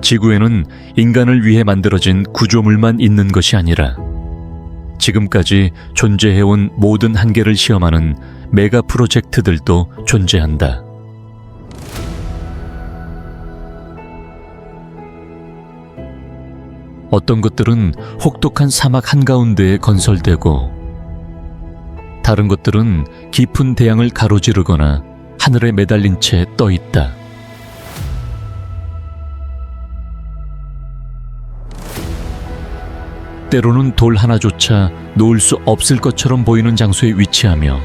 지구에는 인간을 위해 만들어진 구조물만 있는 것이 아니라 지금까지 존재해온 모든 한계를 시험하는 메가 프로젝트들도 존재한다. 어떤 것들은 혹독한 사막 한가운데에 건설되고, 다른 것들은 깊은 대양을 가로지르거나 하늘에 매달린 채 떠 있다. 때로는 돌 하나조차 놓을 수 없을 것처럼 보이는 장소에 위치하며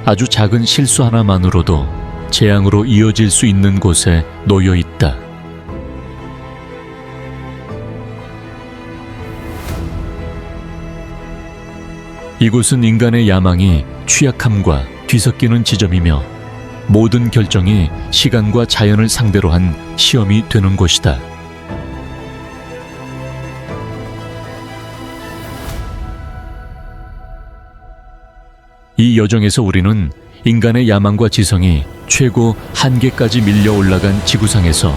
아주 작은 실수 하나만으로도 재앙으로 이어질 수 있는 곳에 놓여 있다. 이곳은 인간의 야망이 취약함과 뒤섞이는 지점이며 모든 결정이 시간과 자연을 상대로 한 시험이 되는 곳이다. 이 여정에서 우리는 인간의 야망과 지성이 최고 한계까지 밀려 올라간 지구상에서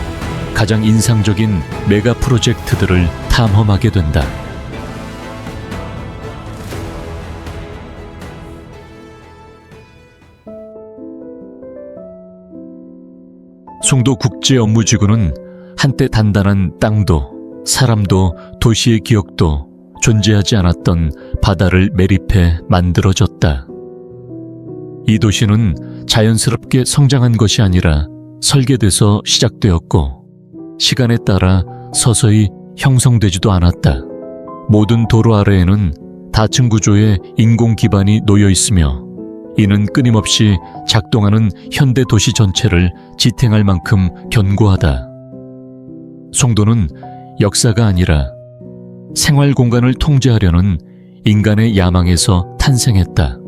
가장 인상적인 메가 프로젝트들을 탐험하게 된다. 송도 국제업무지구는 한때 단단한 땅도 사람도 도시의 기억도 존재하지 않았던 바다를 매립해 만들어졌다. 이 도시는 자연스럽게 성장한 것이 아니라 설계돼서 시작되었고 시간에 따라 서서히 형성되지도 않았다. 모든 도로 아래에는 다층 구조의 인공 기반이 놓여 있으며 이는 끊임없이 작동하는 현대 도시 전체를 지탱할 만큼 견고하다. 송도는 역사가 아니라 생활 공간을 통제하려는 인간의 야망에서 탄생했다.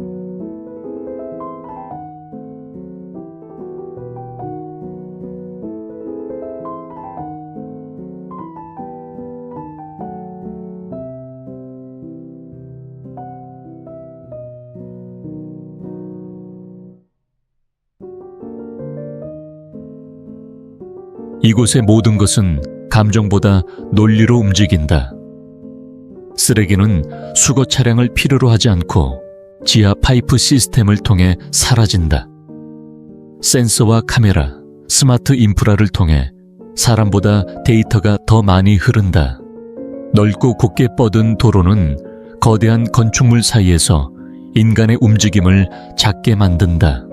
이곳의 모든 것은 감정보다 논리로 움직인다. 쓰레기는 수거 차량을 필요로 하지 않고 지하 파이프 시스템을 통해 사라진다. 센서와 카메라, 스마트 인프라를 통해 사람보다 데이터가 더 많이 흐른다. 넓고 곱게 뻗은 도로는 거대한 건축물 사이에서 인간의 움직임을 작게 만든다.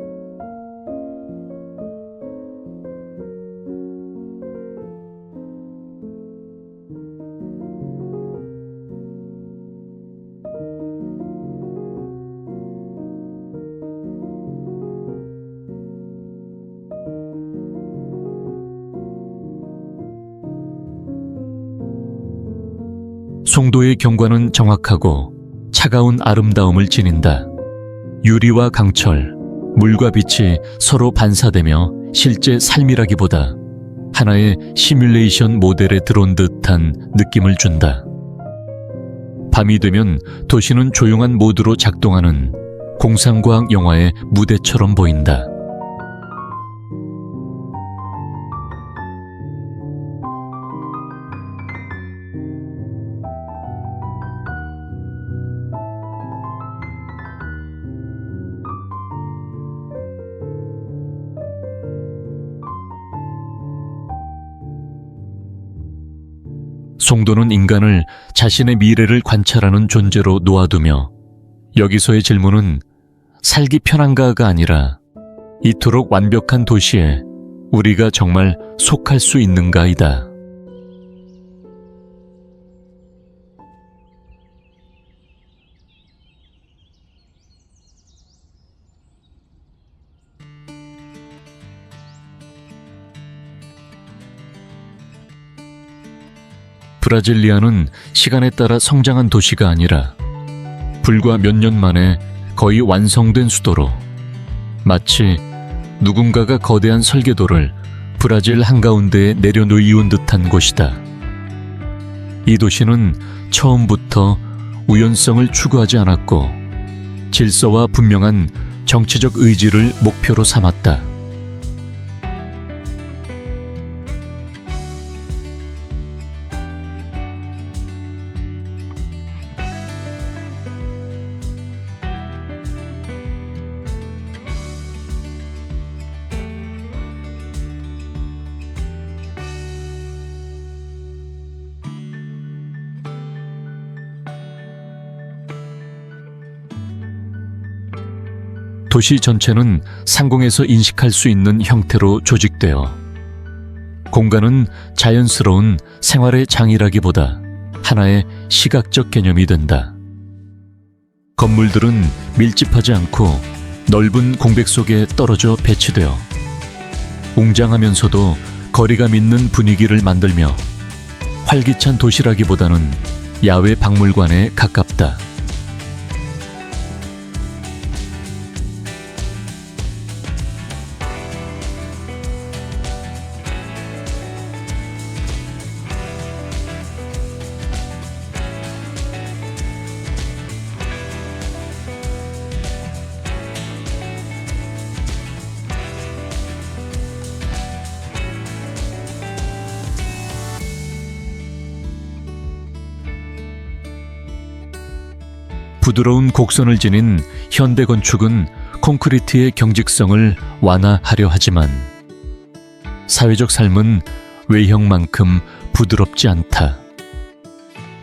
송도의 경관은 정확하고 차가운 아름다움을 지닌다. 유리와 강철, 물과 빛이 서로 반사되며 실제 삶이라기보다 하나의 시뮬레이션 모델에 들어온 듯한 느낌을 준다. 밤이 되면 도시는 조용한 모드로 작동하는 공상과학 영화의 무대처럼 보인다. 송도는 인간을 자신의 미래를 관찰하는 존재로 놓아두며 여기서의 질문은 살기 편한가가 아니라 이토록 완벽한 도시에 우리가 정말 속할 수 있는가이다. 브라질리아는 시간에 따라 성장한 도시가 아니라 불과 몇 년 만에 거의 완성된 수도로 마치 누군가가 거대한 설계도를 브라질 한가운데에 내려놓은 듯한 곳이다. 이 도시는 처음부터 우연성을 추구하지 않았고 질서와 분명한 정치적 의지를 목표로 삼았다. 도시 전체는 상공에서 인식할 수 있는 형태로 조직되어 공간은 자연스러운 생활의 장이라기보다 하나의 시각적 개념이 된다. 건물들은 밀집하지 않고 넓은 공백 속에 떨어져 배치되어 웅장하면서도 거리감 있는 분위기를 만들며 활기찬 도시라기보다는 야외 박물관에 가깝다. 부드러운 곡선을 지닌 현대 건축은 콘크리트의 경직성을 완화하려 하지만 사회적 삶은 외형만큼 부드럽지 않다.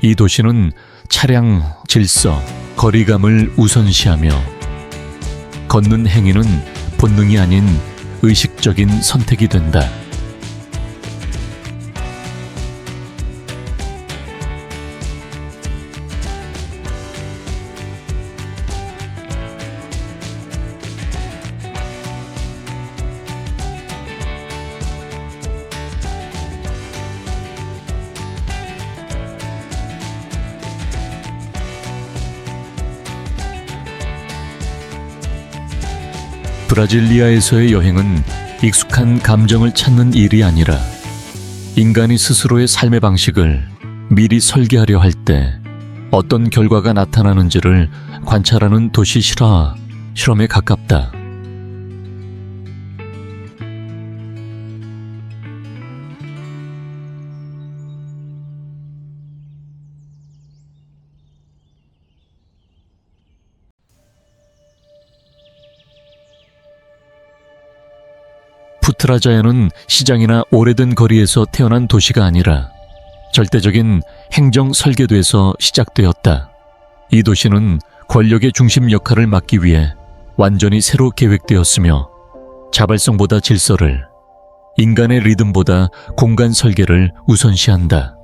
이 도시는 차량, 질서, 거리감을 우선시하며 걷는 행위는 본능이 아닌 의식적인 선택이 된다. 브라질리아에서의 여행은 익숙한 감정을 찾는 일이 아니라 인간이 스스로의 삶의 방식을 미리 설계하려 할 때 어떤 결과가 나타나는지를 관찰하는 도시 실험에 가깝다. 푸트라자야는 시장이나 오래된 거리에서 태어난 도시가 아니라 절대적인 행정 설계도에서 시작되었다. 이 도시는 권력의 중심 역할을 맡기 위해 완전히 새로 계획되었으며 자발성보다 질서를, 인간의 리듬보다 공간 설계를 우선시한다.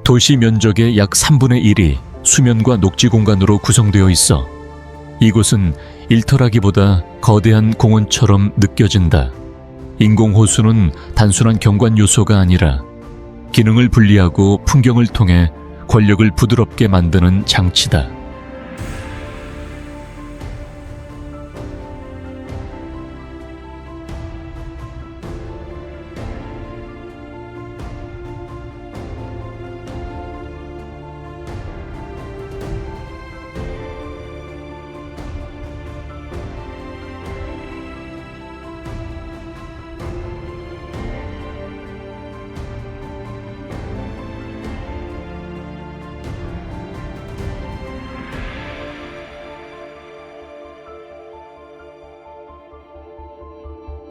도시 면적의 약 3분의 1이 수면과 녹지 공간으로 구성되어 있어 이곳은 일터라기보다 거대한 공원처럼 느껴진다. 인공호수는 단순한 경관 요소가 아니라 기능을 분리하고 풍경을 통해 권력을 부드럽게 만드는 장치다.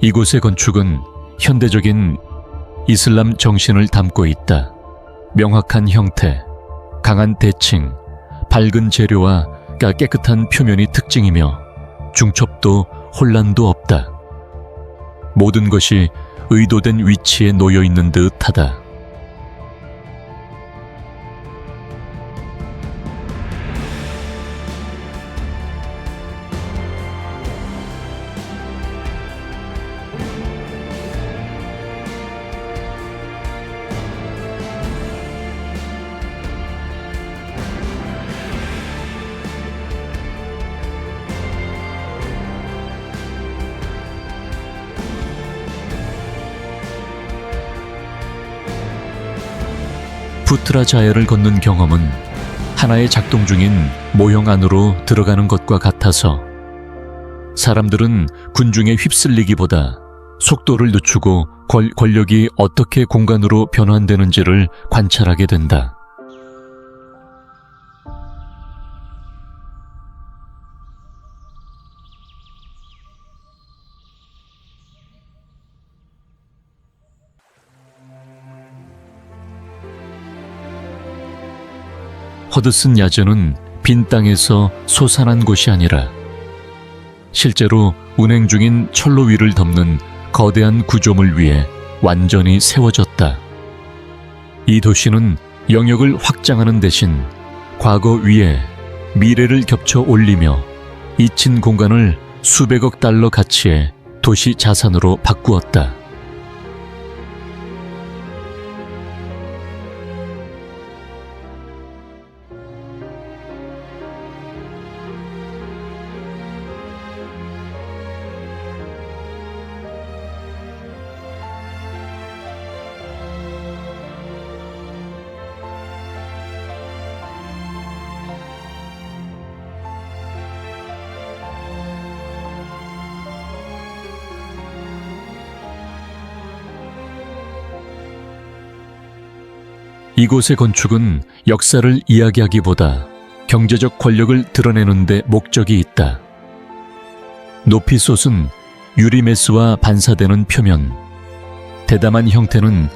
이곳의 건축은 현대적인 이슬람 정신을 담고 있다. 명확한 형태, 강한 대칭, 밝은 재료와 깨끗한 표면이 특징이며 중첩도 혼란도 없다. 모든 것이 의도된 위치에 놓여 있는 듯하다. 푸트라자야를 걷는 경험은 하나의 작동 중인 모형 안으로 들어가는 것과 같아서 사람들은 군중에 휩쓸리기보다 속도를 늦추고 권력이 어떻게 공간으로 변환되는지를 관찰하게 된다. 허드슨 야전은 빈 땅에서 솟아난 곳이 아니라 실제로 운행 중인 철로 위를 덮는 거대한 구조물 위에 완전히 세워졌다. 이 도시는 영역을 확장하는 대신 과거 위에 미래를 겹쳐 올리며 잊힌 공간을 수백억 달러 가치의 도시 자산으로 바꾸었다. 이곳의 건축은 역사를 이야기하기보다 경제적 권력을 드러내는 데 목적이 있다. 높이 솟은 유리메스와 반사되는 표면, 대담한 형태는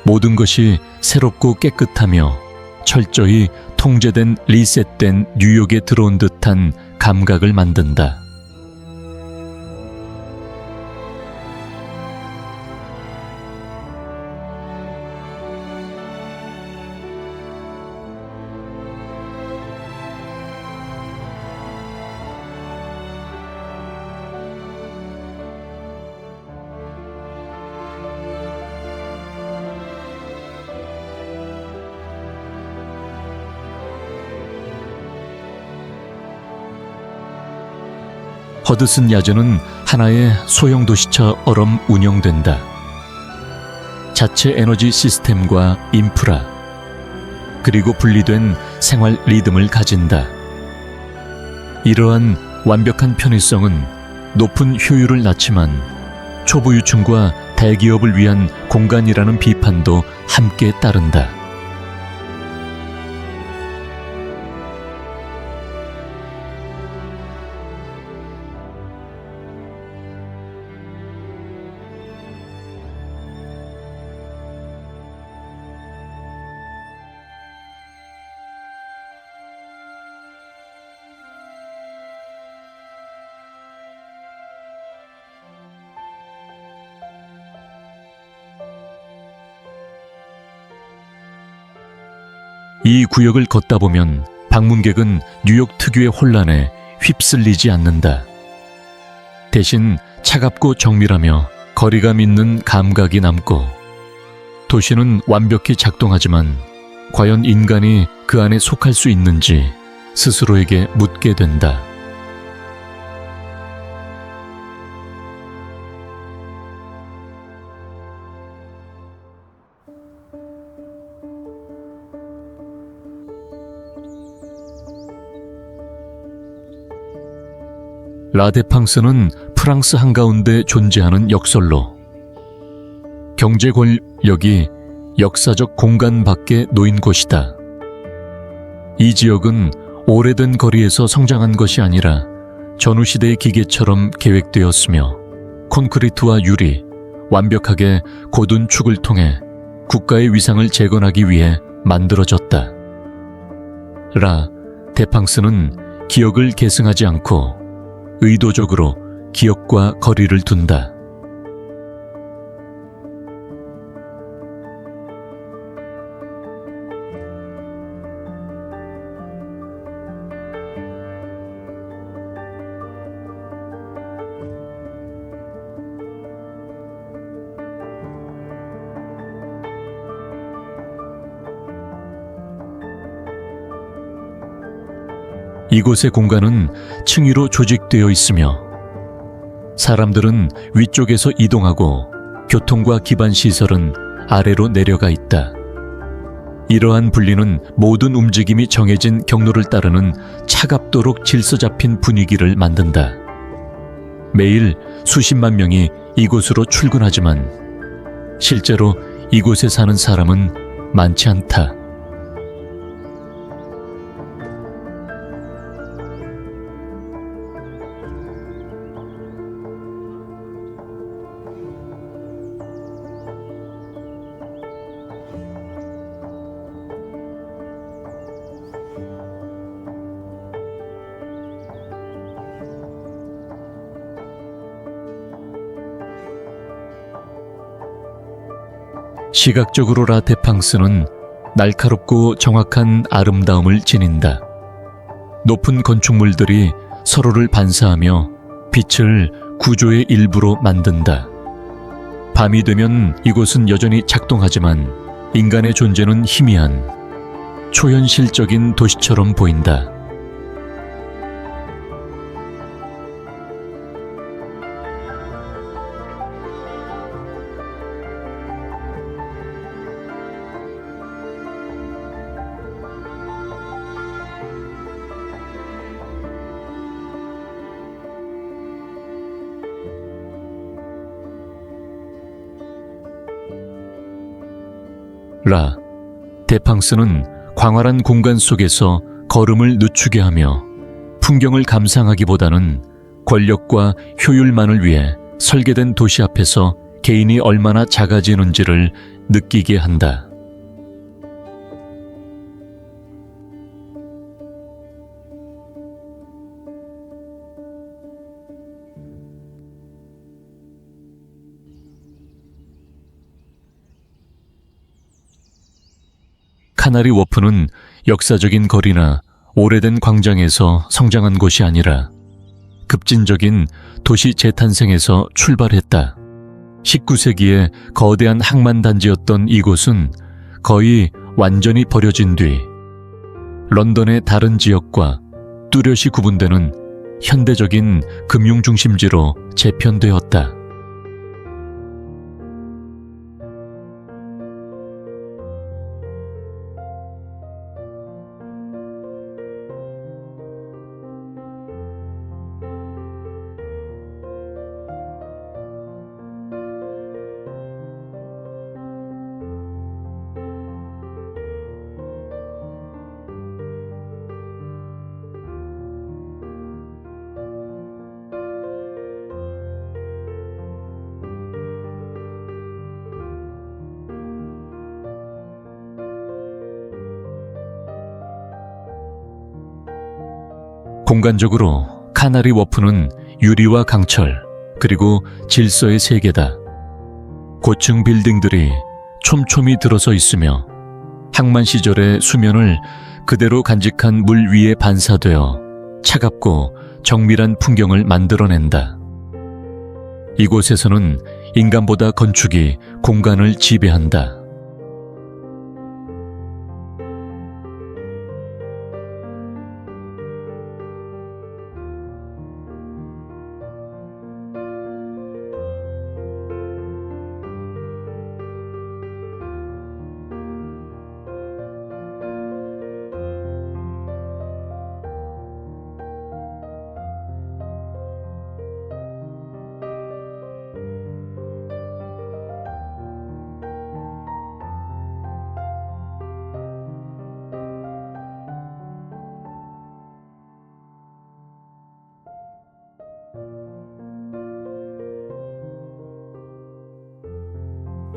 모든 것이 새롭고 깨끗하며 철저히 통제된 리셋된 뉴욕에 들어온 듯한 감각을 만든다. 허드슨 야전은 하나의 소형 도시처럼 운영된다. 자체 에너지 시스템과 인프라, 그리고 분리된 생활 리듬을 가진다. 이러한 완벽한 편의성은 높은 효율을 낳지만 초보 유층과 대기업을 위한 공간이라는 비판도 함께 따른다. 이 구역을 걷다 보면 방문객은 뉴욕 특유의 혼란에 휩쓸리지 않는다. 대신 차갑고 정밀하며 거리감 있는 감각이 남고, 도시는 완벽히 작동하지만 과연 인간이 그 안에 속할 수 있는지 스스로에게 묻게 된다. 라데팡스는 프랑스 한가운데 존재하는 역설로 경제 권력이 역사적 공간 밖에 놓인 곳이다. 이 지역은 오래된 거리에서 성장한 것이 아니라 전후시대의 기계처럼 계획되었으며 콘크리트와 유리, 완벽하게 곧은 축을 통해 국가의 위상을 재건하기 위해 만들어졌다. 데팡스는 기억을 계승하지 않고 의도적으로 기억과 거리를 둔다. 이곳의 공간은 층위로 조직되어 있으며 사람들은 위쪽에서 이동하고 교통과 기반 시설은 아래로 내려가 있다. 이러한 분리는 모든 움직임이 정해진 경로를 따르는 차갑도록 질서 잡힌 분위기를 만든다. 매일 수십만 명이 이곳으로 출근하지만 실제로 이곳에 사는 사람은 많지 않다. 시각적으로 라테팡스는 날카롭고 정확한 아름다움을 지닌다. 높은 건축물들이 서로를 반사하며 빛을 구조의 일부로 만든다. 밤이 되면 이곳은 여전히 작동하지만 인간의 존재는 희미한 초현실적인 도시처럼 보인다. 데팡스는 광활한 공간 속에서 걸음을 늦추게 하며 풍경을 감상하기보다는 권력과 효율만을 위해 설계된 도시 앞에서 개인이 얼마나 작아지는지를 느끼게 한다. 카나리 워프는 역사적인 거리나 오래된 광장에서 성장한 곳이 아니라 급진적인 도시 재탄생에서 출발했다. 19세기에 거대한 항만단지였던 이곳은 거의 완전히 버려진 뒤 런던의 다른 지역과 뚜렷이 구분되는 현대적인 금융중심지로 재편되었다. 공간적으로 카나리 워프는 유리와 강철, 그리고 질서의 세계다. 고층 빌딩들이 촘촘히 들어서 있으며 항만 시절의 수면을 그대로 간직한 물 위에 반사되어 차갑고 정밀한 풍경을 만들어낸다. 이곳에서는 인간보다 건축이 공간을 지배한다.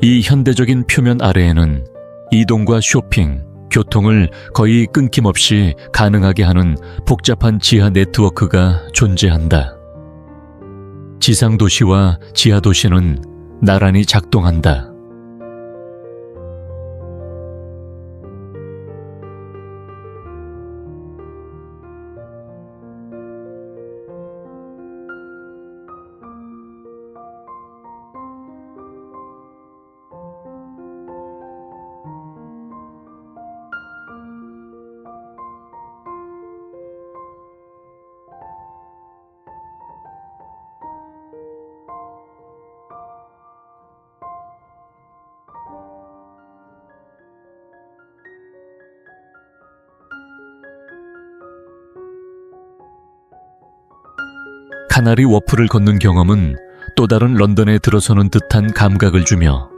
이 현대적인 표면 아래에는 이동과 쇼핑, 교통을 거의 끊김없이 가능하게 하는 복잡한 지하 네트워크가 존재한다. 지상 도시와 지하 도시는 나란히 작동한다. 카나리 워프를 걷는 경험은 또 다른 런던에 들어서는 듯한 감각을 주며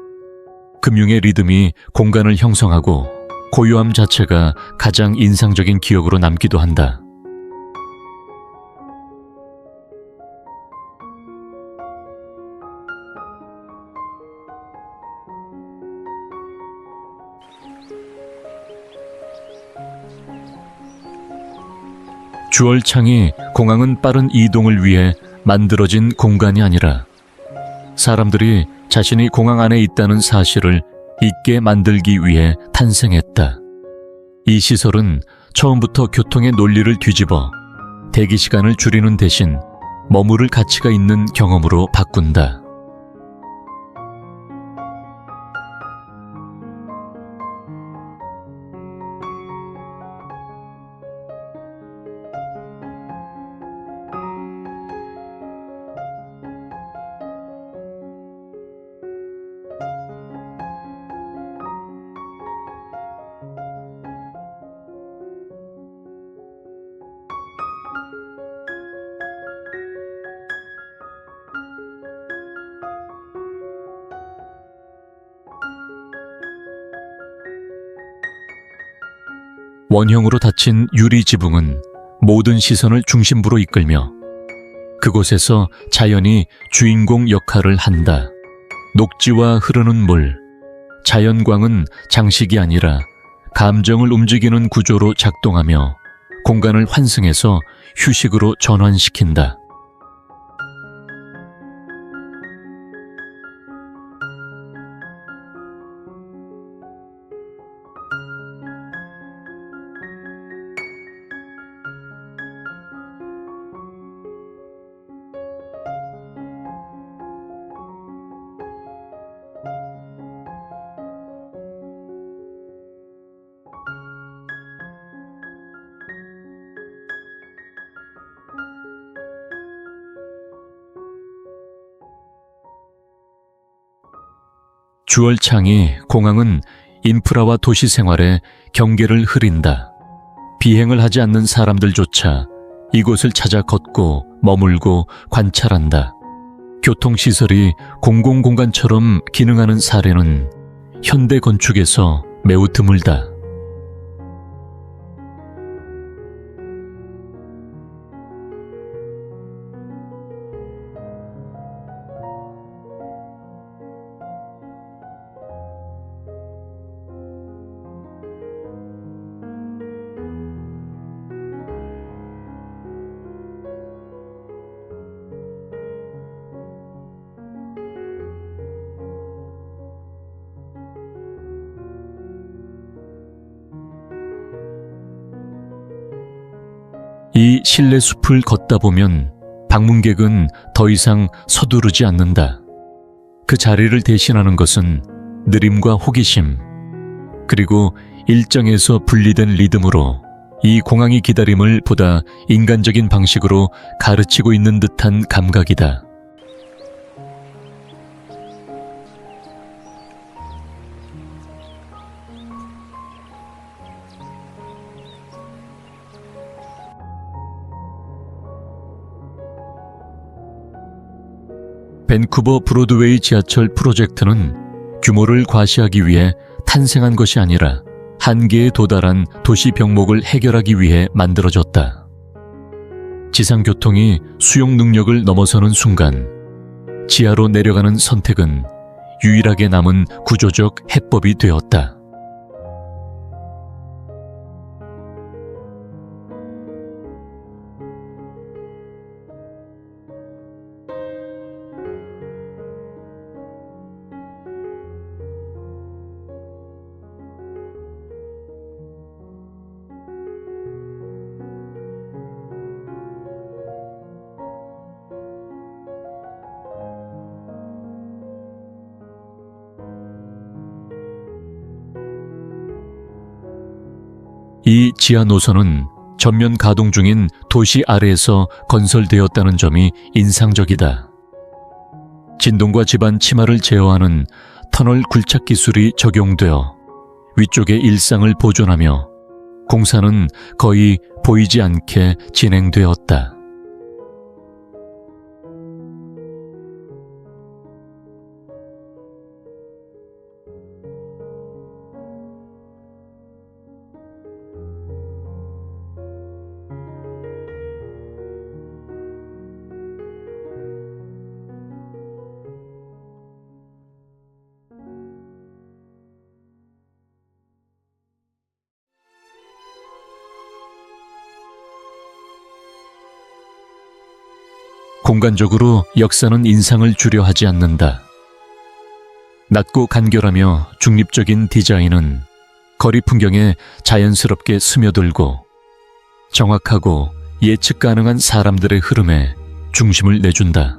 금융의 리듬이 공간을 형성하고 고요함 자체가 가장 인상적인 기억으로 남기도 한다. 주얼창이 공항은 빠른 이동을 위해 만들어진 공간이 아니라 사람들이 자신이 공항 안에 있다는 사실을 잊게 만들기 위해 탄생했다. 이 시설은 처음부터 교통의 논리를 뒤집어 대기 시간을 줄이는 대신 머무를 가치가 있는 경험으로 바꾼다. 원형으로 닫힌 유리 지붕은 모든 시선을 중심부로 이끌며 그곳에서 자연이 주인공 역할을 한다. 녹지와 흐르는 물, 자연광은 장식이 아니라 감정을 움직이는 구조로 작동하며 공간을 환승해서 휴식으로 전환시킨다. 주얼창이 공항은 인프라와 도시 생활에 경계를 흐린다. 비행을 하지 않는 사람들조차 이곳을 찾아 걷고 머물고 관찰한다. 교통시설이 공공공간처럼 기능하는 사례는 현대 건축에서 매우 드물다. 이 실내 숲을 걷다 보면 방문객은 더 이상 서두르지 않는다. 그 자리를 대신하는 것은 느림과 호기심, 그리고 일정에서 분리된 리듬으로 이 공항의 기다림을 보다 인간적인 방식으로 가르치고 있는 듯한 감각이다. 밴쿠버 브로드웨이 지하철 프로젝트는 규모를 과시하기 위해 탄생한 것이 아니라 한계에 도달한 도시 병목을 해결하기 위해 만들어졌다. 지상교통이 수용 능력을 넘어서는 순간 지하로 내려가는 선택은 유일하게 남은 구조적 해법이 되었다. 이 지하 노선은 전면 가동 중인 도시 아래에서 건설되었다는 점이 인상적이다. 진동과 집안 침하를 제어하는 터널 굴착 기술이 적용되어 위쪽의 일상을 보존하며 공사는 거의 보이지 않게 진행되었다. 공간적으로 역사는 인상을 주려 하지 않는다. 낮고 간결하며 중립적인 디자인은 거리 풍경에 자연스럽게 스며들고 정확하고 예측 가능한 사람들의 흐름에 중심을 내준다.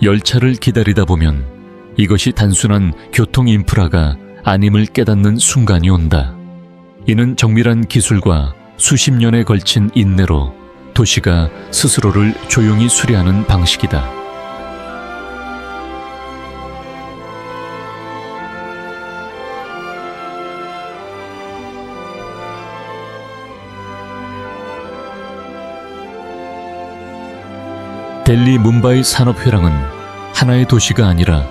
열차를 기다리다 보면 이것이 단순한 교통 인프라가 아님을 깨닫는 순간이 온다. 이는 정밀한 기술과 수십 년에 걸친 인내로 도시가 스스로를 조용히 수리하는 방식이다. 델리 뭄바이 산업회랑은 하나의 도시가 아니라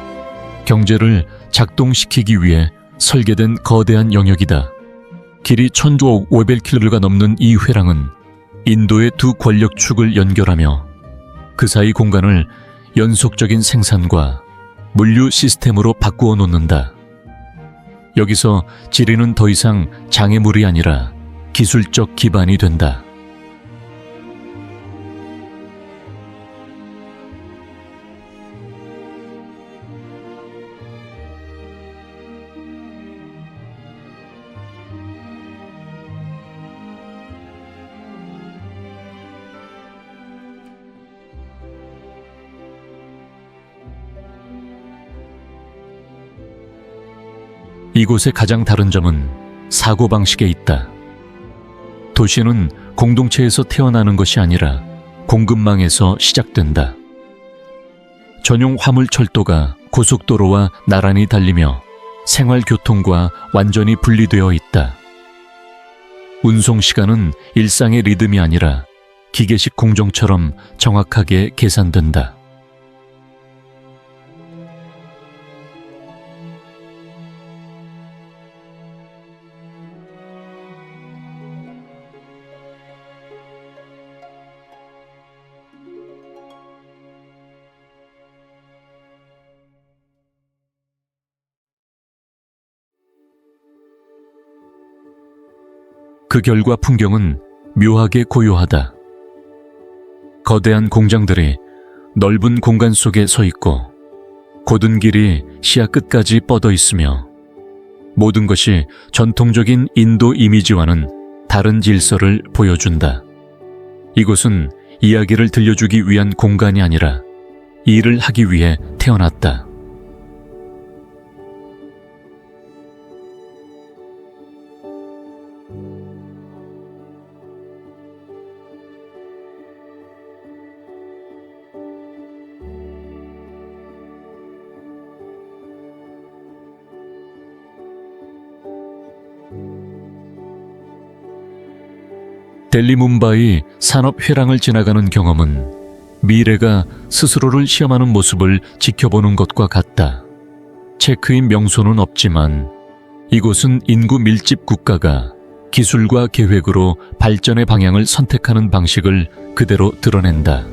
경제를 작동시키기 위해 설계된 거대한 영역이다. 길이 1,500km가 넘는 이 회랑은 인도의 두 권력축을 연결하며 그 사이 공간을 연속적인 생산과 물류 시스템으로 바꾸어 놓는다. 여기서 지리는 더 이상 장애물이 아니라 기술적 기반이 된다. 이곳의 가장 다른 점은 사고방식에 있다. 도시는 공동체에서 태어나는 것이 아니라 공급망에서 시작된다. 전용 화물철도가 고속도로와 나란히 달리며 생활교통과 완전히 분리되어 있다. 운송시간은 일상의 리듬이 아니라 기계식 공정처럼 정확하게 계산된다. 그 결과 풍경은 묘하게 고요하다. 거대한 공장들이 넓은 공간 속에 서 있고 곧은 길이 시야 끝까지 뻗어 있으며 모든 것이 전통적인 인도 이미지와는 다른 질서를 보여준다. 이곳은 이야기를 들려주기 위한 공간이 아니라 일을 하기 위해 태어났다. 델리 뭄바이 산업 회랑을 지나가는 경험은 미래가 스스로를 시험하는 모습을 지켜보는 것과 같다. 체크인 명소는 없지만 이곳은 인구 밀집 국가가 기술과 계획으로 발전의 방향을 선택하는 방식을 그대로 드러낸다.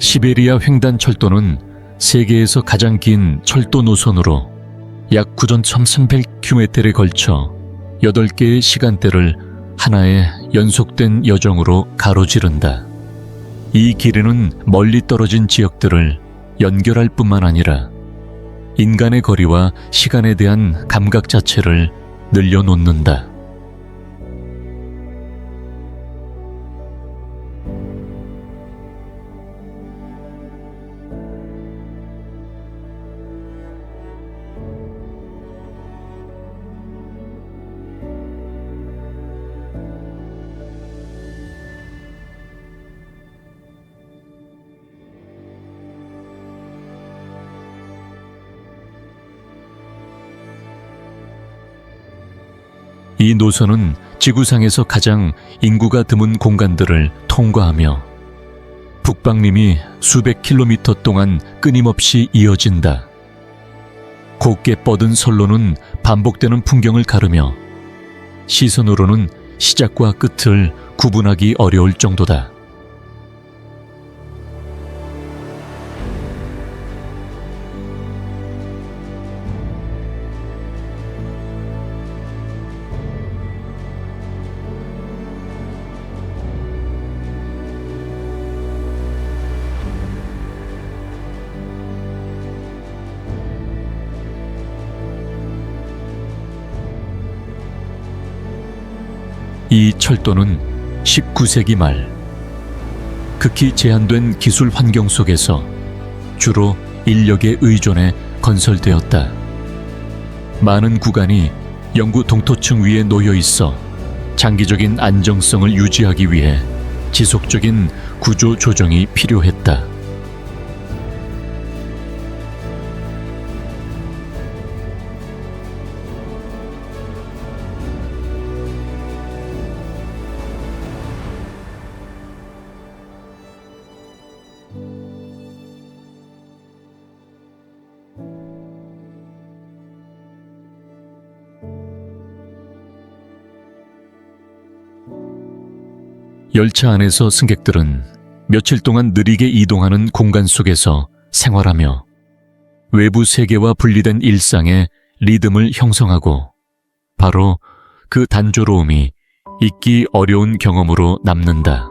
시베리아 횡단철도는 세계에서 가장 긴 철도 노선으로 약 9,300km에 걸쳐 8개의 시간대를 하나의 연속된 여정으로 가로지른다. 이 길이는 멀리 떨어진 지역들을 연결할 뿐만 아니라 인간의 거리와 시간에 대한 감각 자체를 늘려놓는다. 이 노선은 지구상에서 가장 인구가 드문 공간들을 통과하며 북방림이 수백 킬로미터 동안 끊임없이 이어진다. 곱게 뻗은 선로는 반복되는 풍경을 가르며 시선으로는 시작과 끝을 구분하기 어려울 정도다. 이 철도는 19세기 말 극히 제한된 기술 환경 속에서 주로 인력에 의존해 건설되었다. 많은 구간이 영구 동토층 위에 놓여 있어 장기적인 안정성을 유지하기 위해 지속적인 구조 조정이 필요했다. 열차 안에서 승객들은 며칠 동안 느리게 이동하는 공간 속에서 생활하며 외부 세계와 분리된 일상의 리듬을 형성하고 바로 그 단조로움이 잊기 어려운 경험으로 남는다.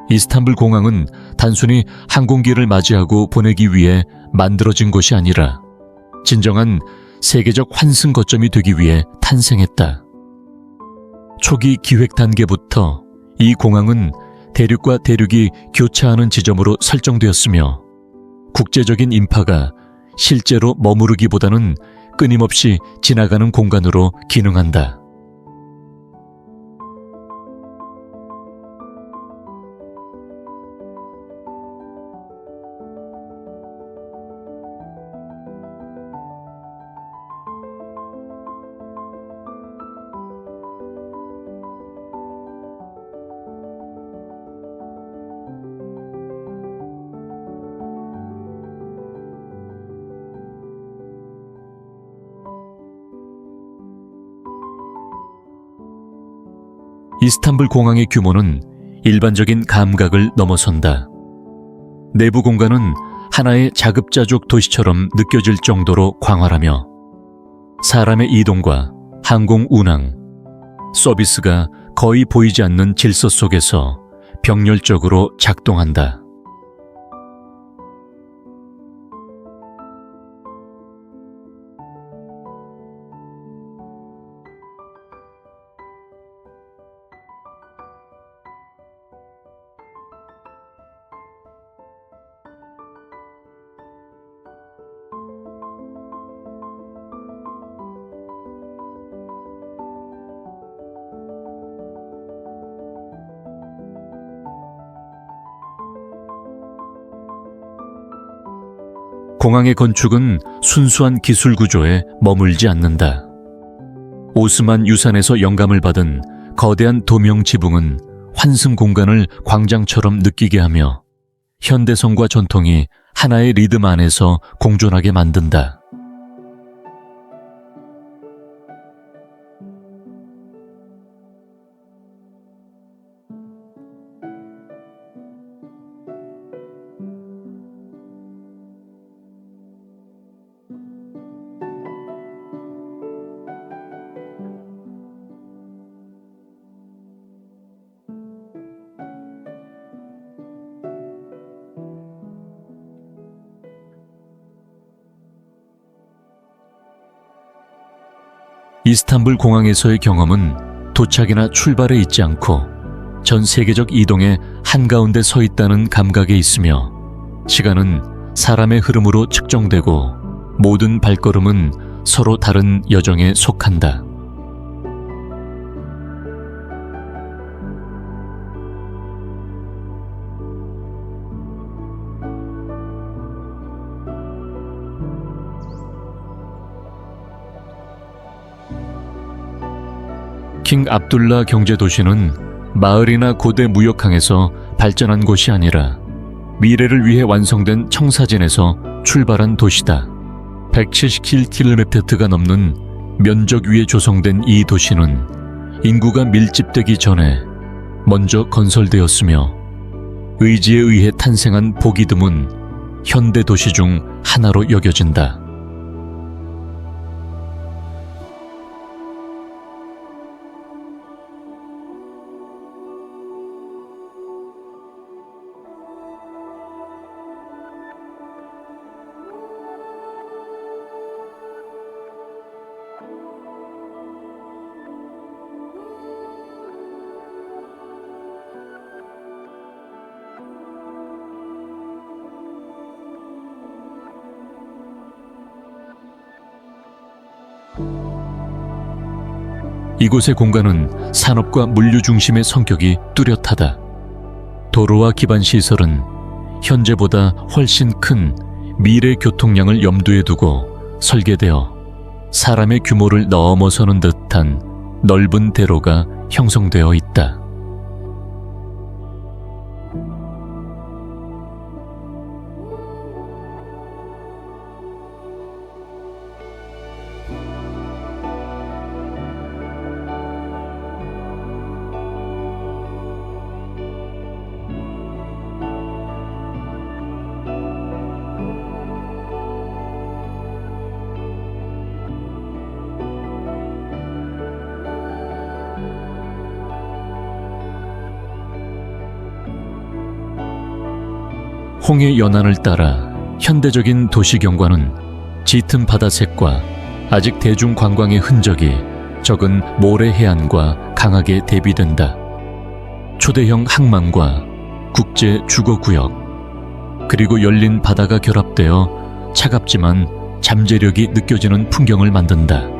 이스탄불 공항은 단순히 항공기를 맞이하고 보내기 위해 만들어진 것이 아니라 진정한 세계적 환승 거점이 되기 위해 탄생했다. 초기 기획 단계부터 이 공항은 대륙과 대륙이 교차하는 지점으로 설정되었으며 국제적인 인파가 실제로 머무르기보다는 끊임없이 지나가는 공간으로 기능한다. 이스탄불 공항의 규모는 일반적인 감각을 넘어선다. 내부 공간은 하나의 자급자족 도시처럼 느껴질 정도로 광활하며 사람의 이동과 항공 운항, 서비스가 거의 보이지 않는 질서 속에서 병렬적으로 작동한다. 공항의 건축은 순수한 기술 구조에 머물지 않는다. 오스만 유산에서 영감을 받은 거대한 도명 지붕은 환승 공간을 광장처럼 느끼게 하며 현대성과 전통이 하나의 리듬 안에서 공존하게 만든다. 이스탄불 공항에서의 경험은 도착이나 출발에 있지 않고 전 세계적 이동의 한가운데 서 있다는 감각에 있으며 시간은 사람의 흐름으로 측정되고 모든 발걸음은 서로 다른 여정에 속한다. 킹 압둘라 경제도시는 마을이나 고대 무역항에서 발전한 곳이 아니라 미래를 위해 완성된 청사진에서 출발한 도시다. 177km가 넘는 면적 위에 조성된 이 도시는 인구가 밀집되기 전에 먼저 건설되었으며 의지에 의해 탄생한 보기 드문 현대 도시 중 하나로 여겨진다. 이곳의 공간은 산업과 물류 중심의 성격이 뚜렷하다. 도로와 기반 시설은 현재보다 훨씬 큰 미래 교통량을 염두에 두고 설계되어 사람의 규모를 넘어서는 듯한 넓은 대로가 형성되어 있다. 홍해 연안을 따라 현대적인 도시 경관은 짙은 바다색과 아직 대중 관광의 흔적이 적은 모래 해안과 강하게 대비된다. 초대형 항만과 국제 주거구역, 그리고 열린 바다가 결합되어 차갑지만 잠재력이 느껴지는 풍경을 만든다.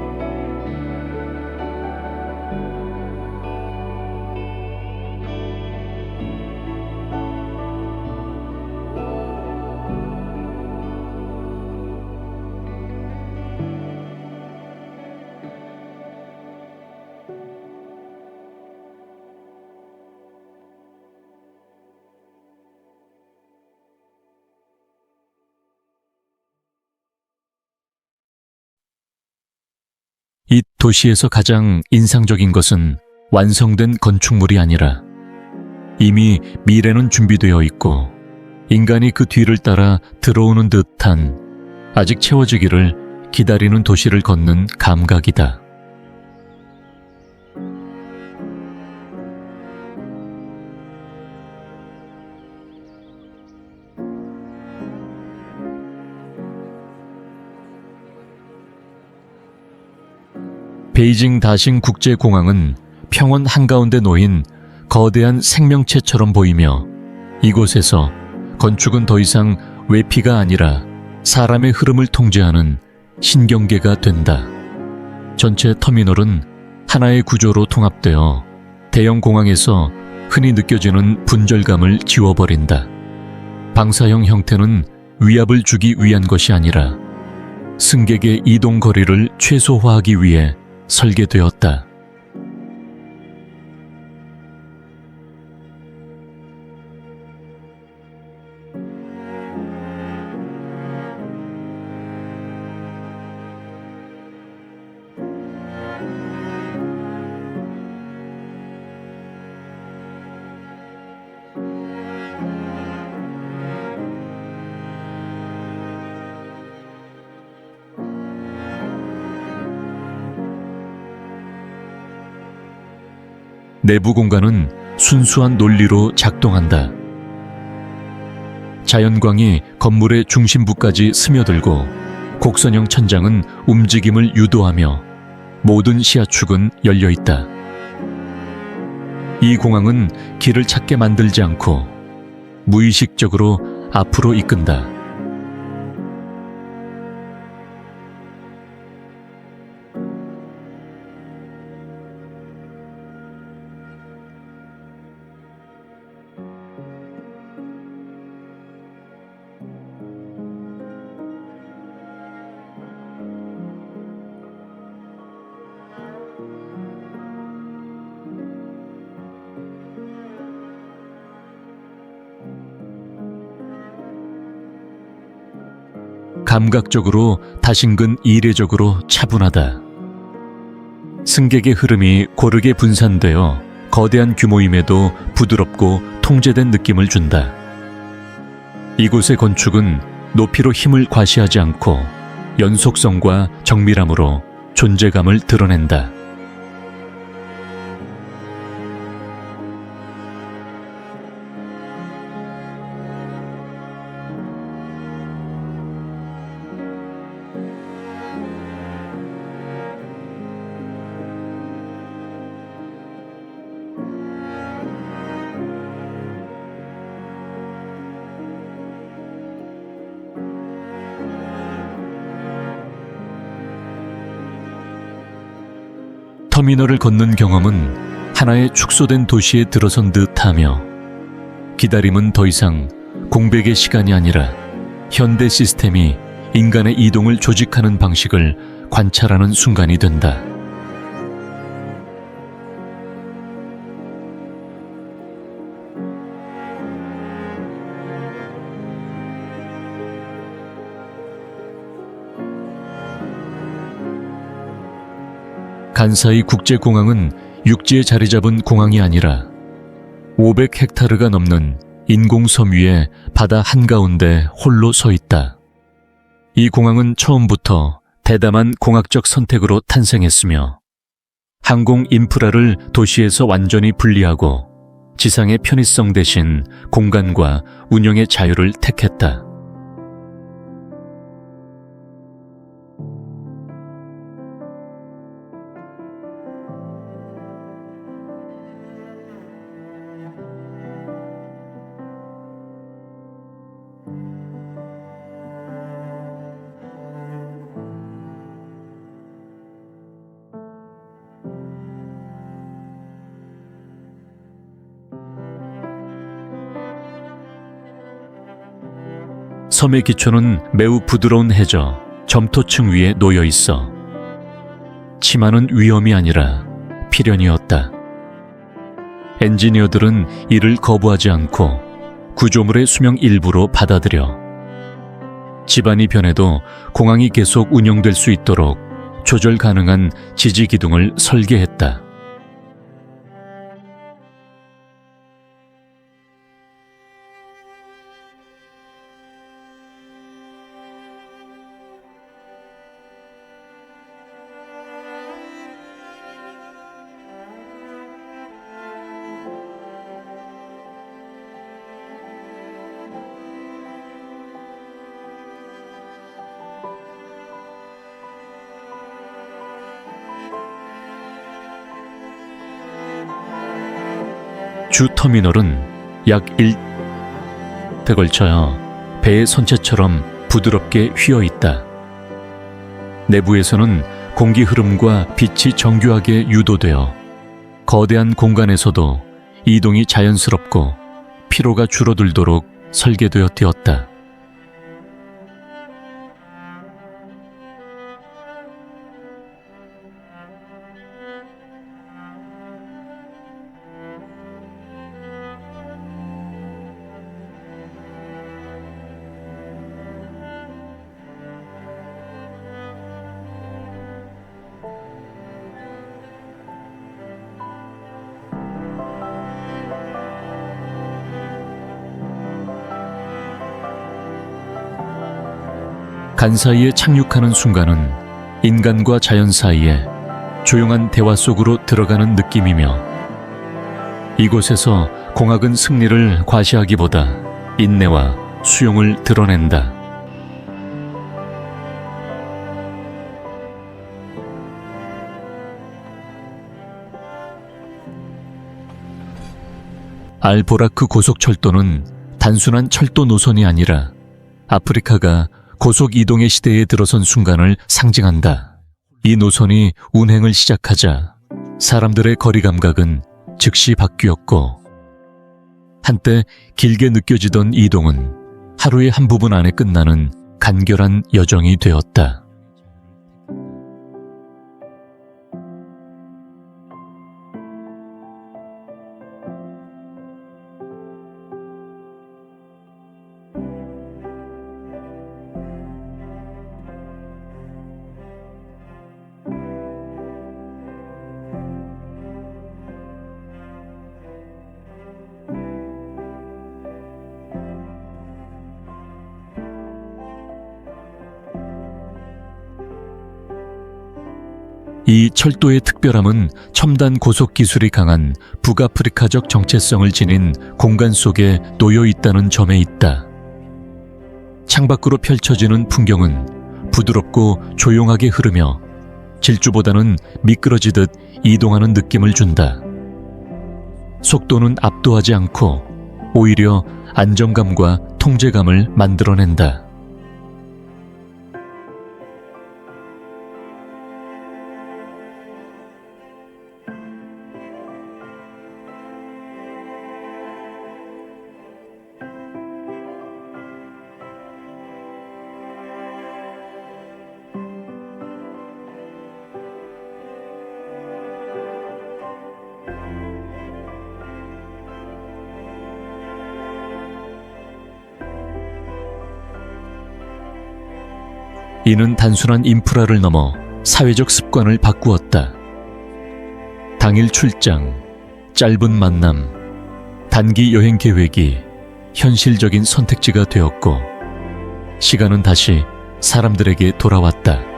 이 도시에서 가장 인상적인 것은 완성된 건축물이 아니라 이미 미래는 준비되어 있고 인간이 그 뒤를 따라 들어오는 듯한 아직 채워지기를 기다리는 도시를 걷는 감각이다. 베이징 다싱 국제공항은 평원 한가운데 놓인 거대한 생명체처럼 보이며 이곳에서 건축은 더 이상 외피가 아니라 사람의 흐름을 통제하는 신경계가 된다. 전체 터미널은 하나의 구조로 통합되어 대형 공항에서 흔히 느껴지는 분절감을 지워버린다. 방사형 형태는 위압을 주기 위한 것이 아니라 승객의 이동 거리를 최소화하기 위해 설계되었다. 내부 공간은 순수한 논리로 작동한다. 자연광이 건물의 중심부까지 스며들고 곡선형 천장은 움직임을 유도하며 모든 시야축은 열려 있다. 이 공항은 길을 찾게 만들지 않고 무의식적으로 앞으로 이끈다. 감각적으로 다신근 이례적으로 차분하다. 승객의 흐름이 고르게 분산되어 거대한 규모임에도 부드럽고 통제된 느낌을 준다. 이곳의 건축은 높이로 힘을 과시하지 않고 연속성과 정밀함으로 존재감을 드러낸다. 터미널을 걷는 경험은 하나의 축소된 도시에 들어선 듯하며 기다림은 더 이상 공백의 시간이 아니라 현대 시스템이 인간의 이동을 조직하는 방식을 관찰하는 순간이 된다. 간사이 국제공항은 육지에 자리 잡은 공항이 아니라 500헥타르가 넘는 인공섬 위에 바다 한가운데 홀로 서 있다. 이 공항은 처음부터 대담한 공학적 선택으로 탄생했으며 항공 인프라를 도시에서 완전히 분리하고 지상의 편의성 대신 공간과 운영의 자유를 택했다. 섬의 기초는 매우 부드러운 해저, 점토층 위에 놓여 있어 치마는 위험이 아니라 필연이었다. 엔지니어들은 이를 거부하지 않고 구조물의 수명 일부로 받아들여 집안이 변해도 공항이 계속 운영될 수 있도록 조절 가능한 지지 기둥을 설계했다. 주 터미널은 약 1대 걸쳐요 배의 선체처럼 부드럽게 휘어 있다. 내부에서는 공기 흐름과 빛이 정교하게 유도되어 거대한 공간에서도 이동이 자연스럽고 피로가 줄어들도록 설계되어 띄었다. 간사이에 착륙하는 순간은 인간과 자연 사이에 조용한 대화 속으로 들어가는 느낌이며 이곳에서 공학은 승리를 과시하기보다 인내와 수용을 드러낸다. 알보라크 고속철도는 단순한 철도 노선이 아니라 아프리카가 고속 이동의 시대에 들어선 순간을 상징한다. 이 노선이 운행을 시작하자 사람들의 거리 감각은 즉시 바뀌었고 한때 길게 느껴지던 이동은 하루의 한 부분 안에 끝나는 간결한 여정이 되었다. 이 철도의 특별함은 첨단 고속 기술이 강한 북아프리카적 정체성을 지닌 공간 속에 놓여 있다는 점에 있다. 창밖으로 펼쳐지는 풍경은 부드럽고 조용하게 흐르며 질주보다는 미끄러지듯 이동하는 느낌을 준다. 속도는 압도하지 않고 오히려 안정감과 통제감을 만들어낸다. 이는 단순한 인프라를 넘어 사회적 습관을 바꾸었다. 당일 출장, 짧은 만남, 단기 여행 계획이 현실적인 선택지가 되었고, 시간은 다시 사람들에게 돌아왔다.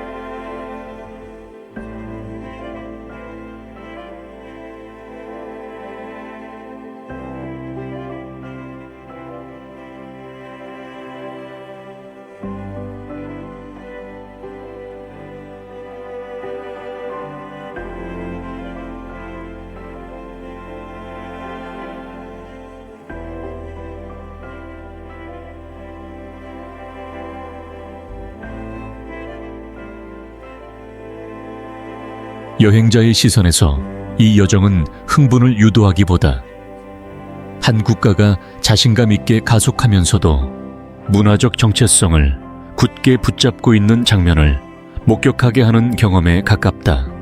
여행자의 시선에서 이 여정은 흥분을 유도하기보다 한 국가가 자신감 있게 가속하면서도 문화적 정체성을 굳게 붙잡고 있는 장면을 목격하게 하는 경험에 가깝다.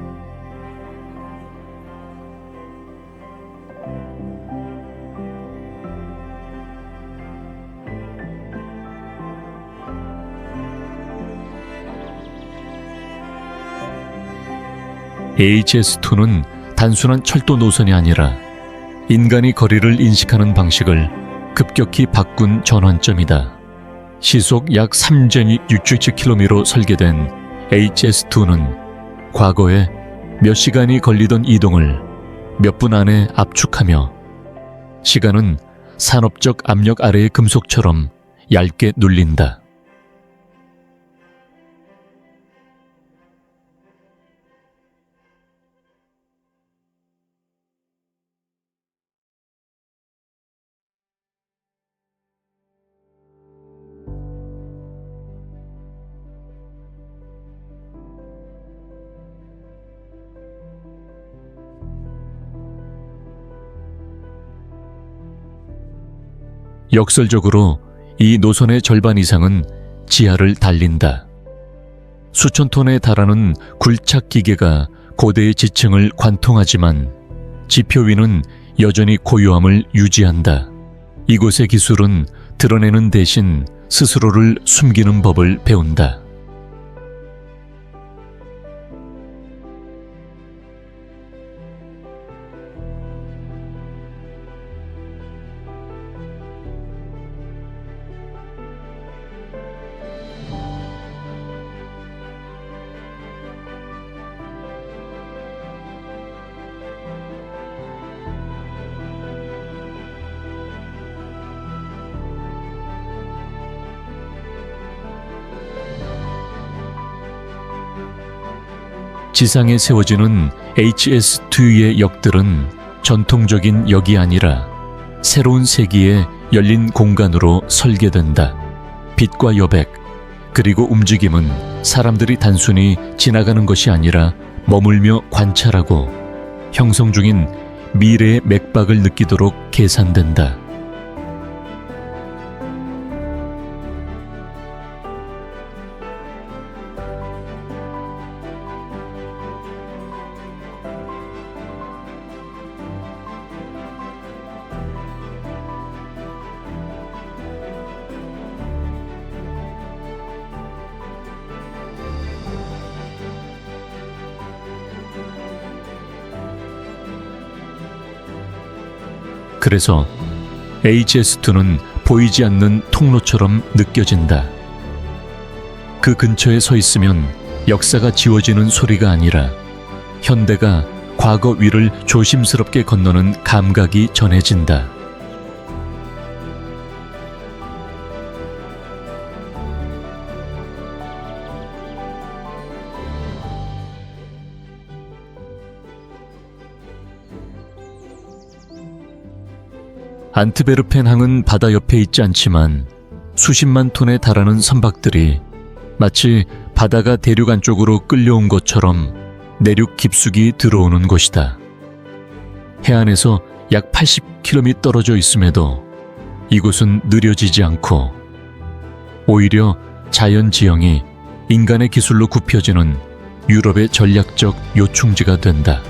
HS2는 단순한 철도 노선이 아니라 인간이 거리를 인식하는 방식을 급격히 바꾼 전환점이다. 시속 약 3,667km로 설계된 HS2는 과거에 몇 시간이 걸리던 이동을 몇 분 안에 압축하며 시간은 산업적 압력 아래의 금속처럼 얇게 눌린다. 역설적으로 이 노선의 절반 이상은 지하를 달린다. 수천 톤에 달하는 굴착 기계가 고대의 지층을 관통하지만 지표 위는 여전히 고요함을 유지한다. 이곳의 기술은 드러내는 대신 스스로를 숨기는 법을 배운다. 지상에 세워지는 HS2의 역들은 전통적인 역이 아니라 새로운 세기의 열린 공간으로 설계된다. 빛과 여백, 그리고 움직임은 사람들이 단순히 지나가는 것이 아니라 머물며 관찰하고 형성 중인 미래의 맥박을 느끼도록 계산된다. 그래서 HS2는 보이지 않는 통로처럼 느껴진다. 그 근처에 서 있으면 역사가 지워지는 소리가 아니라 현대가 과거 위를 조심스럽게 건너는 감각이 전해진다. 안트베르펜 항은 바다 옆에 있지 않지만 수십만 톤에 달하는 선박들이 마치 바다가 대륙 안쪽으로 끌려온 것처럼 내륙 깊숙이 들어오는 곳이다. 해안에서 약 80km 떨어져 있음에도 이곳은 느려지지 않고 오히려 자연 지형이 인간의 기술로 굽혀지는 유럽의 전략적 요충지가 된다.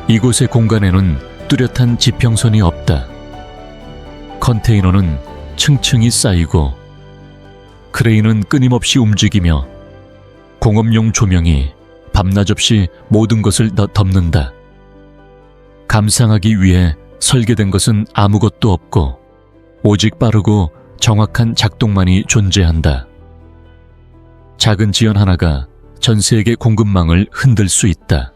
이곳의 공간에는 뚜렷한 지평선이 없다. 컨테이너는 층층이 쌓이고 크레인은 끊임없이 움직이며 공업용 조명이 밤낮 없이 모든 것을 덮는다. 감상하기 위해 설계된 것은 아무것도 없고 오직 빠르고 정확한 작동만이 존재한다. 작은 지연 하나가 전 세계 공급망을 흔들 수 있다.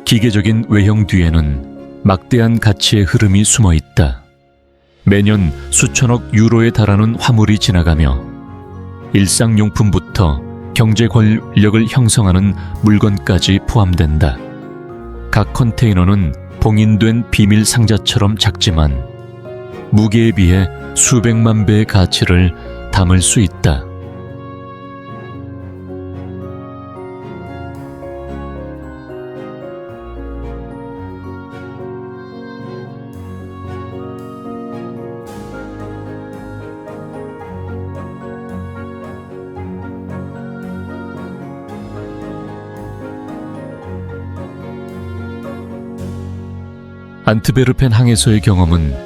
기계적인 외형 뒤에는 막대한 가치의 흐름이 숨어 있다. 매년 수천억 유로에 달하는 화물이 지나가며 일상용품부터 경제 권력을 형성하는 물건까지 포함된다. 각 컨테이너는 봉인된 비밀 상자처럼 작지만 무게에 비해 수백만 배의 가치를 담을 수 있다. 안트베르펜 항에서의 경험은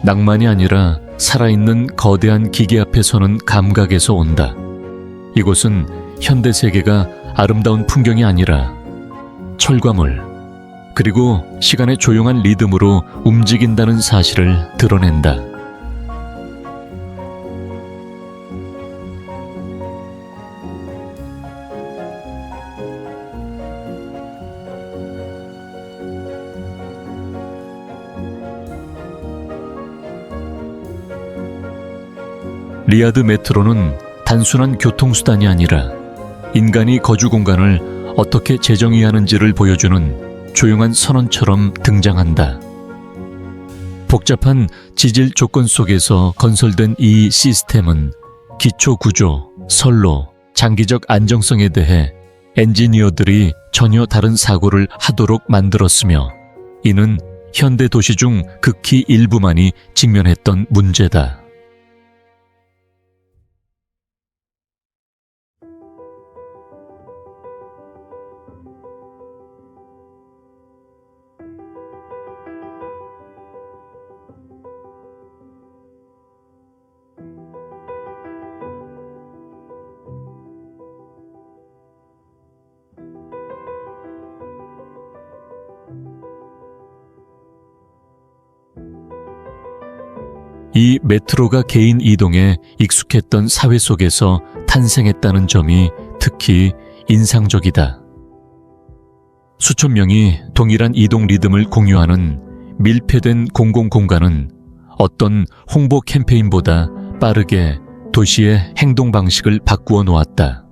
낭만이 아니라 살아있는 거대한 기계 앞에 서는 감각에서 온다. 이곳은 현대 세계가 아름다운 풍경이 아니라 철과물, 그리고 시간의 조용한 리듬으로 움직인다는 사실을 드러낸다. 리야드 메트로는 단순한 교통수단이 아니라 인간이 거주 공간을 어떻게 재정의하는지를 보여주는 조용한 선언처럼 등장한다. 복잡한 지질 조건 속에서 건설된 이 시스템은 기초 구조, 선로, 장기적 안정성에 대해 엔지니어들이 전혀 다른 사고를 하도록 만들었으며 이는 현대 도시 중 극히 일부만이 직면했던 문제다. 이 메트로가 개인 이동에 익숙했던 사회 속에서 탄생했다는 점이 특히 인상적이다. 수천 명이 동일한 이동 리듬을 공유하는 밀폐된 공공공간은 어떤 홍보 캠페인보다 빠르게 도시의 행동 방식을 바꾸어 놓았다.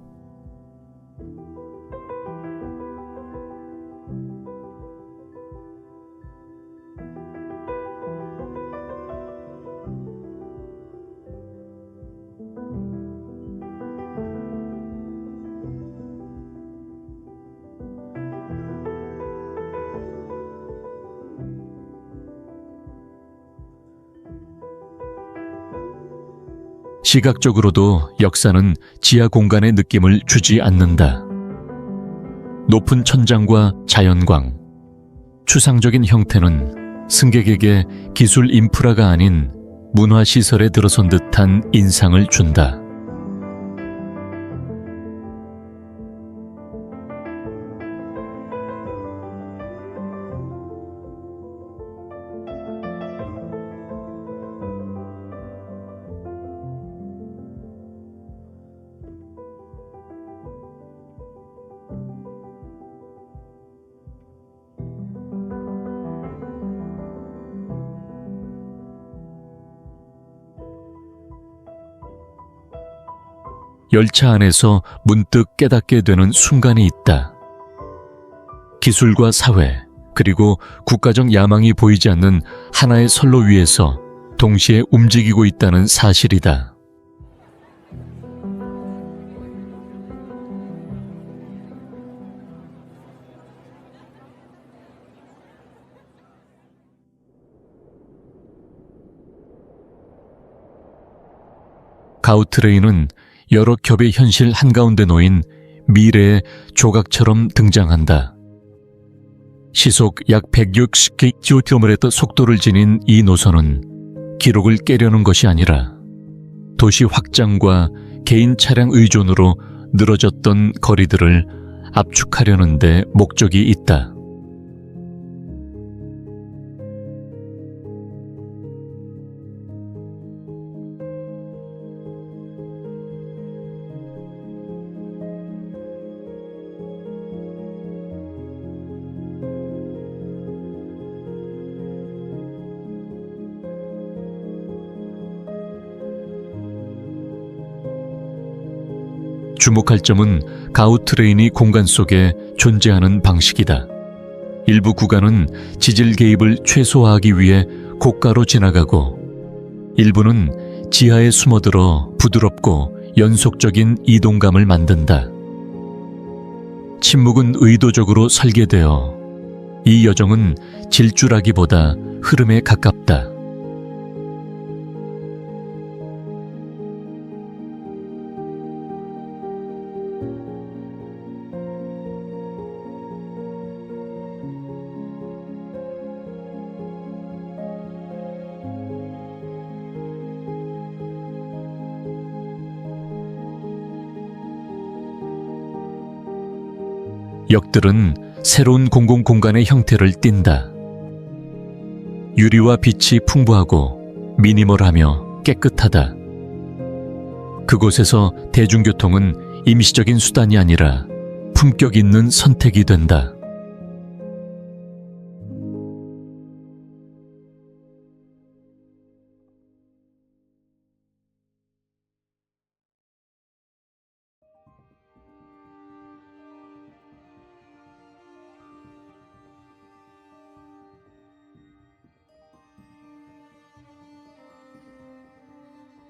시각적으로도 역사는 지하 공간의 느낌을 주지 않는다. 높은 천장과 자연광, 추상적인 형태는 승객에게 기술 인프라가 아닌 문화시설에 들어선 듯한 인상을 준다. 열차 안에서 문득 깨닫게 되는 순간이 있다. 기술과 사회, 그리고 국가적 야망이 보이지 않는 하나의 선로 위에서 동시에 움직이고 있다는 사실이다. 가우트레인은 여러 겹의 현실 한가운데 놓인 미래의 조각처럼 등장한다. 시속 약 160km 속도를 지닌 이 노선은 기록을 깨려는 것이 아니라 도시 확장과 개인 차량 의존으로 늘어졌던 거리들을 압축하려는 데 목적이 있다. 주목할 점은 가우트레인이 공간 속에 존재하는 방식이다. 일부 구간은 지질 개입을 최소화하기 위해 고가로 지나가고, 일부는 지하에 숨어들어 부드럽고 연속적인 이동감을 만든다. 침묵은 의도적으로 설계되어 이 여정은 질주라기보다 흐름에 가깝다. 역들은 새로운 공공공간의 형태를 띈다. 유리와 빛이 풍부하고 미니멀하며 깨끗하다. 그곳에서 대중교통은 임시적인 수단이 아니라 품격 있는 선택이 된다.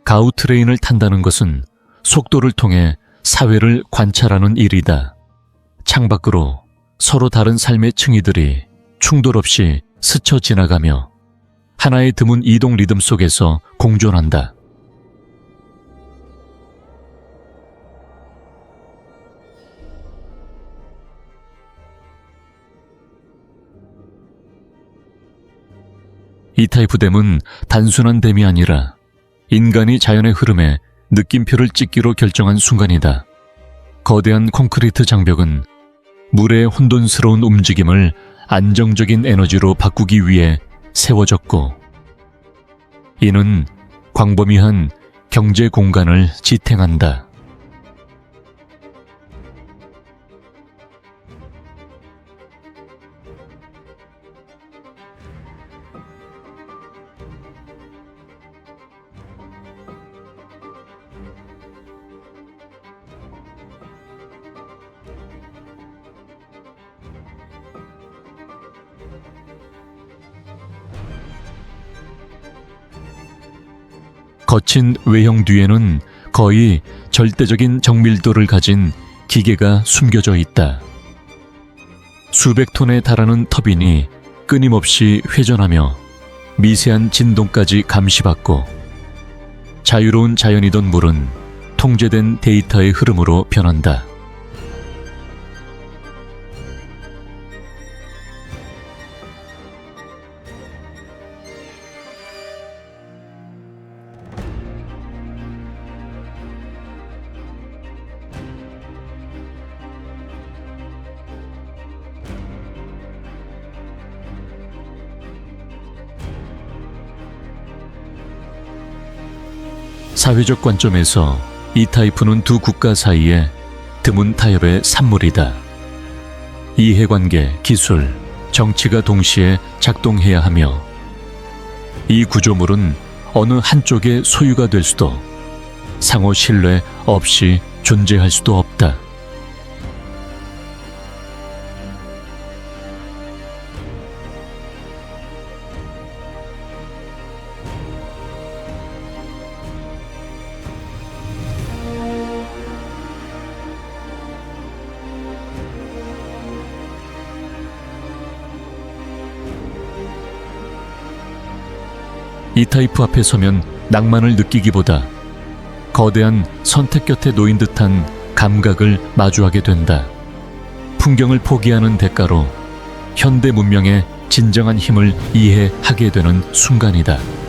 가우트레인을 탄다는 것은 속도를 통해 사회를 관찰하는 일이다. 창밖으로 서로 다른 삶의 층위들이 충돌 없이 스쳐 지나가며 하나의 드문 이동 리듬 속에서 공존한다. 이타입 댐은 단순한 댐이 아니라 인간이 자연의 흐름에 느낌표를 찍기로 결정한 순간이다. 거대한 콘크리트 장벽은 물의 혼돈스러운 움직임을 안정적인 에너지로 바꾸기 위해 세워졌고, 이는 광범위한 경제 공간을 지탱한다. 거친 외형 뒤에는 거의 절대적인 정밀도를 가진 기계가 숨겨져 있다. 수백 톤에 달하는 터빈이 끊임없이 회전하며 미세한 진동까지 감시받고, 자유로운 자연이던 물은 통제된 데이터의 흐름으로 변한다. 사회적 관점에서 E타입은 두 국가 사이의 드문 타협의 산물이다. 이해관계, 기술, 정치가 동시에 작동해야 하며 이 구조물은 어느 한쪽의 소유가 될 수도 상호 신뢰 없이 존재할 수도 없다. E타입 앞에 서면 낭만을 느끼기보다 거대한 선택 곁에 놓인 듯한 감각을 마주하게 된다. 풍경을 포기하는 대가로 현대 문명의 진정한 힘을 이해하게 되는 순간이다.